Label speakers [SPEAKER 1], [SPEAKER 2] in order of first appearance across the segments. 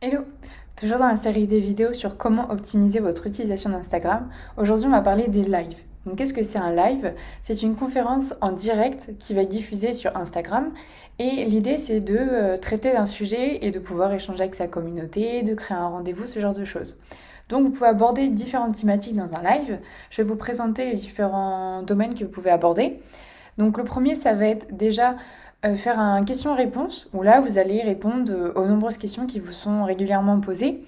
[SPEAKER 1] Hello! Toujours dans la série des vidéos sur comment optimiser votre utilisation d'Instagram, aujourd'hui on va parler des lives. Donc qu'est-ce que c'est un live? C'est une conférence en direct qui va être diffusée sur Instagram et l'idée c'est de traiter d'un sujet et de pouvoir échanger avec sa communauté, de créer un rendez-vous, ce genre de choses. Donc vous pouvez aborder différentes thématiques dans un live. Je vais vous présenter les différents domaines que vous pouvez aborder. Donc le premier, ça va être déjà faire un question-réponse, où là, vous allez répondre aux nombreuses questions qui vous sont régulièrement posées.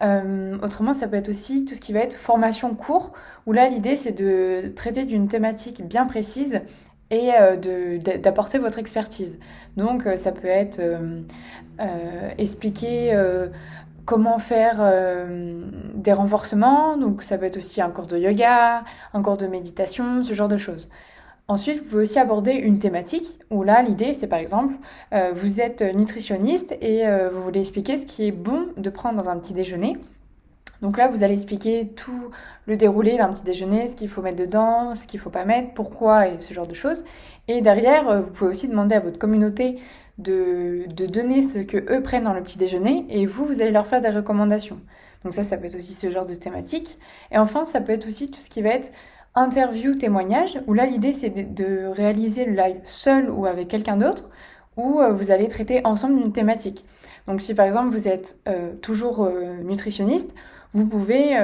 [SPEAKER 1] Autrement, ça peut être aussi tout ce qui va être formation cours, où là, l'idée, c'est de traiter d'une thématique bien précise et d'apporter votre expertise. Donc, ça peut être expliquer comment faire des renforcements, donc ça peut être aussi un cours de yoga, un cours de méditation, ce genre de choses. Ensuite, vous pouvez aussi aborder une thématique où là, l'idée, c'est par exemple, vous êtes nutritionniste et vous voulez expliquer ce qui est bon de prendre dans un petit déjeuner. Donc là, vous allez expliquer tout le déroulé d'un petit déjeuner, ce qu'il faut mettre dedans, ce qu'il ne faut pas mettre, pourquoi et ce genre de choses. Et derrière, vous pouvez aussi demander à votre communauté de donner ce que eux prennent dans le petit déjeuner et vous allez leur faire des recommandations. Donc ça peut être aussi ce genre de thématique. Et enfin, ça peut être aussi tout ce qui va être interview, témoignage, où là l'idée c'est de réaliser le live seul ou avec quelqu'un d'autre, où vous allez traiter ensemble une thématique. Donc si par exemple vous êtes toujours nutritionniste, vous pouvez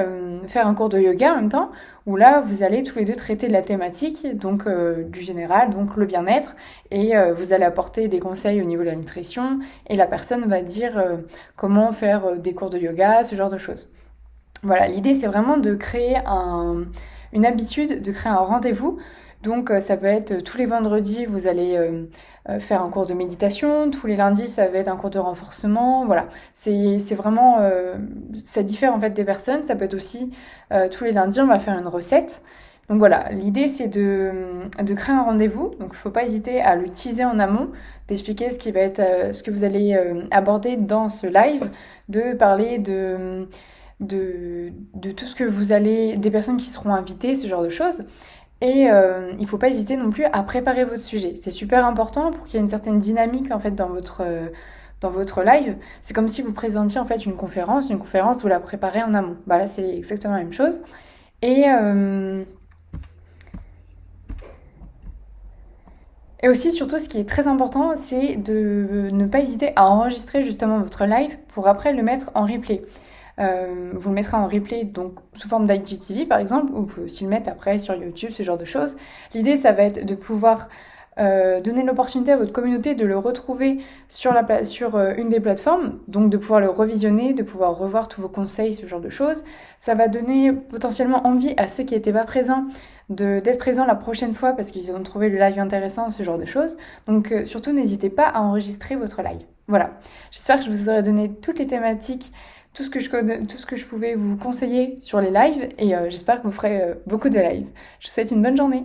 [SPEAKER 1] faire un cours de yoga en même temps, où là vous allez tous les deux traiter de la thématique, donc du général, donc le bien-être, et vous allez apporter des conseils au niveau de la nutrition, et la personne va dire comment faire des cours de yoga, ce genre de choses. Voilà, l'idée c'est vraiment de créer une habitude, de créer un rendez-vous. Donc ça peut être tous les vendredis, vous allez faire un cours de méditation, tous les lundis, ça va être un cours de renforcement. Voilà, c'est vraiment, ça diffère en fait des personnes. Ça peut être aussi tous les lundis, on va faire une recette. Donc voilà, l'idée c'est de créer un rendez-vous. Donc il ne faut pas hésiter à le teaser en amont, d'expliquer ce qui va être, ce que vous allez aborder dans ce live, de parler de tout ce que vous allez, des personnes qui seront invitées, ce genre de choses. Et il ne faut pas hésiter non plus à préparer votre sujet. C'est super important pour qu'il y ait une certaine dynamique en fait dans votre live. C'est comme si vous présentiez en fait une conférence vous la préparez en amont. Bah là c'est exactement la même chose. Et, euh, et aussi surtout ce qui est très important c'est de ne pas hésiter à enregistrer justement votre live pour après le mettre en replay. Vous le mettrez en replay donc sous forme d'IGTV par exemple, ou vous pouvez aussi le mettre après sur YouTube, ce genre de choses. L'idée ça va être de pouvoir donner l'opportunité à votre communauté de le retrouver sur une des plateformes, donc de pouvoir le revisionner, de pouvoir revoir tous vos conseils, ce genre de choses. Ça va donner potentiellement envie à ceux qui n'étaient pas présents d'être présents la prochaine fois parce qu'ils ont trouvé le live intéressant, ce genre de choses. Donc surtout n'hésitez pas à enregistrer votre live. Voilà, j'espère que je vous aurai donné toutes les thématiques, tout ce que je pouvais vous conseiller sur les lives et j'espère que vous ferez beaucoup de lives. Je vous souhaite une bonne journée.